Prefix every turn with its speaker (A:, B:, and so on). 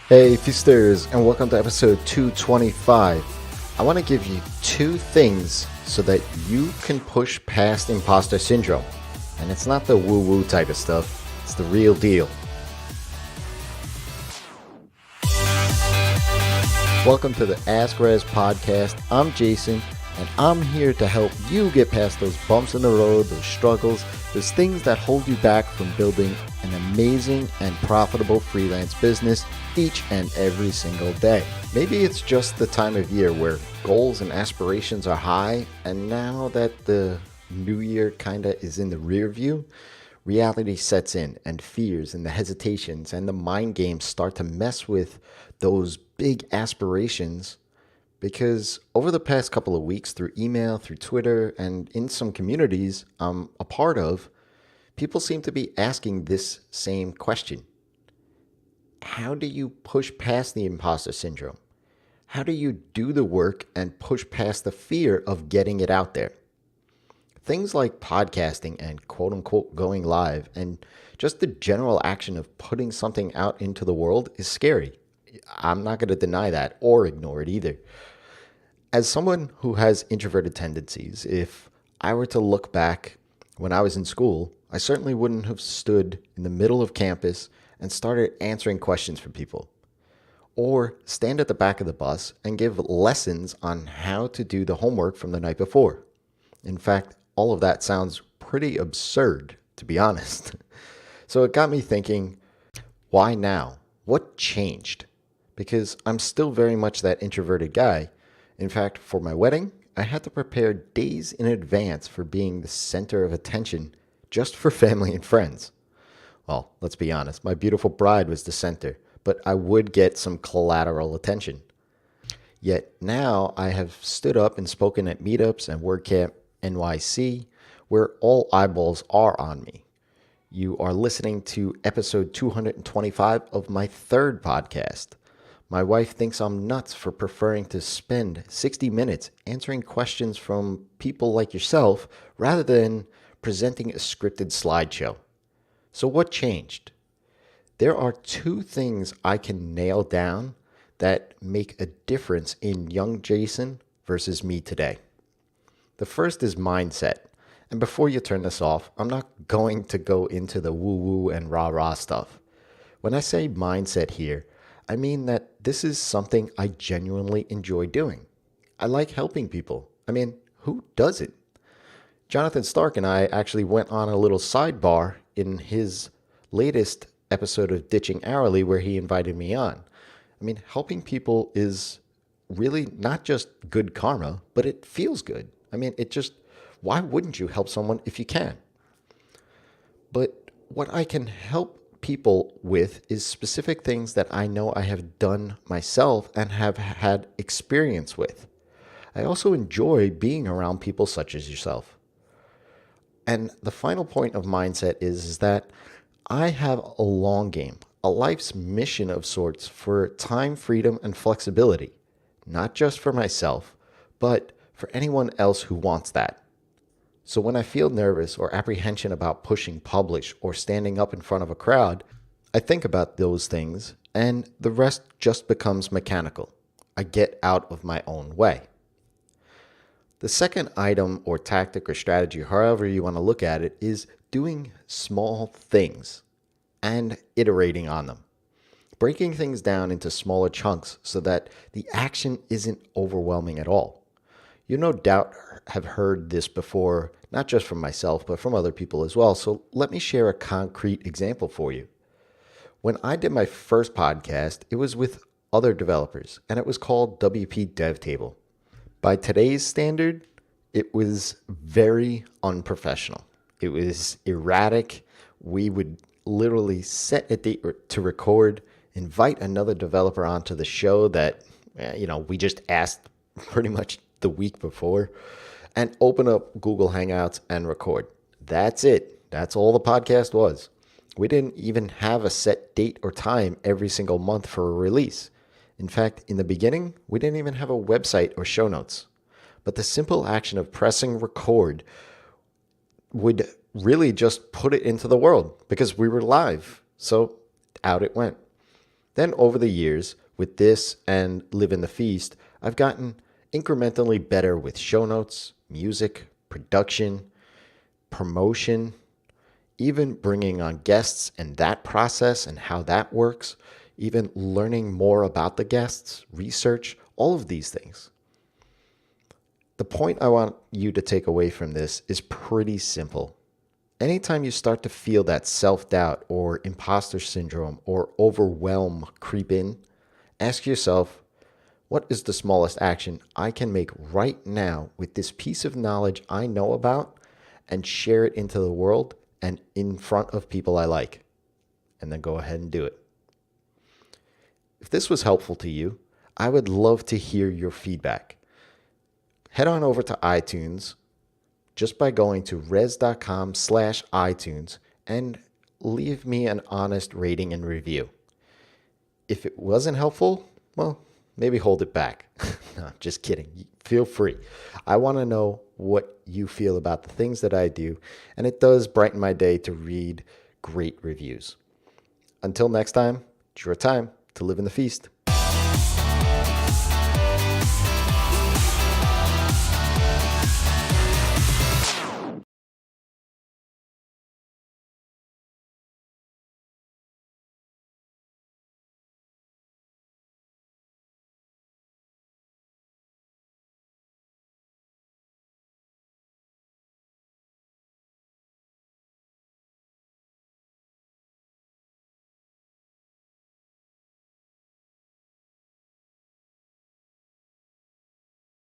A: Hey Feasters, and welcome to episode 225. I want to give you two things so that you can push past imposter syndrome. And it's not the woo-woo type of stuff, it's the real deal. Welcome to the Ask Rezzz podcast. I'm Jason, and I'm here to help you get past those bumps in the road, those struggles, those things that hold you back from building an amazing and profitable freelance business each and every single day. Maybe it's just the time of year where goals and aspirations are high, and now that the new year kinda is in the rear view, reality sets in, and fears and the hesitations and the mind games start to mess with those big aspirations. Because over the past couple of weeks, through email, through Twitter, and in some communities I'm a part of, people seem to be asking this same question. How do you push past the imposter syndrome? How do you do the work and push past the fear of getting it out there? Things like podcasting and quote unquote going live and just the general action of putting something out into the world is scary. I'm not going to deny that or ignore it either. As someone who has introverted tendencies, if I were to look back when I was in school, I certainly wouldn't have stood in the middle of campus and started answering questions from people, or stand at the back of the bus and give lessons on how to do the homework from the night before. In fact, all of that sounds pretty absurd, to be honest. So it got me thinking, why now? What changed? Because I'm still very much that introverted guy. In fact, for my wedding, I had to prepare days in advance for being the center of attention just for family and friends. Well, let's be honest, my beautiful bride was the center, but I would get some collateral attention. Yet now I have stood up and spoken at meetups and WordCamp NYC, where all eyeballs are on me. You are listening to episode 225 of my third podcast. My wife thinks I'm nuts for preferring to spend 60 minutes answering questions from people like yourself rather than presenting a scripted slideshow. So what changed? There are two things I can nail down that make a difference in young Jason versus me today. The first is mindset. And before you turn this off, I'm not going to go into the woo-woo and rah-rah stuff. When I say mindset here, I mean that this is something I genuinely enjoy doing. I like helping people. I mean, who doesn't? Jonathan Stark and I actually went on a little sidebar in his latest episode of Ditching Hourly where he invited me on. I mean, helping people is really not just good karma, but it feels good. I mean, why wouldn't you help someone if you can? But what I can help people with is specific things that I know I have done myself and have had experience with. I also enjoy being around people such as yourself. And the final point of mindset is that I have a long game, a life's mission of sorts for time, freedom, and flexibility, not just for myself, but for anyone else who wants that. So when I feel nervous or apprehension about pushing publish or standing up in front of a crowd, I think about those things and the rest just becomes mechanical. I get out of my own way. The second item or tactic or strategy, however you want to look at it, is doing small things and iterating on them. Breaking things down into smaller chunks so that the action isn't overwhelming at all. You no doubt have heard this before, not just from myself, but from other people as well. So let me share a concrete example for you. When I did my first podcast, it was with other developers, and it was called WP Dev Table. By today's standard, it was very unprofessional. It was erratic. We would literally set a date to record, invite another developer onto the show that, we just asked pretty much the week before, and open up Google Hangouts and record. That's it. That's all the podcast was. We didn't even have a set date or time every single month for a release. In fact, in the beginning, we didn't even have a website or show notes. But the simple action of pressing record would really just put it into the world because we were live. So out it went. Then over the years, with this and Live in the Feast, I've gotten incrementally better with show notes, music, production, promotion, even bringing on guests and that process and how that works, even learning more about the guests, research, all of these things. The point I want you to take away from this is pretty simple. Anytime you start to feel that self-doubt or imposter syndrome or overwhelm creep in, ask yourself, what is the smallest action I can make right now with this piece of knowledge I know about and share it into the world and in front of people I like? And then go ahead and do it. If this was helpful to you, I would love to hear your feedback. Head on over to iTunes just by going to rezzz.com/iTunes and leave me an honest rating and review. If it wasn't helpful, well, maybe hold it back. No, just kidding. Feel free. I want to know what you feel about the things that I do, and it does brighten my day to read great reviews. Until next time, it's your time to live in the feast.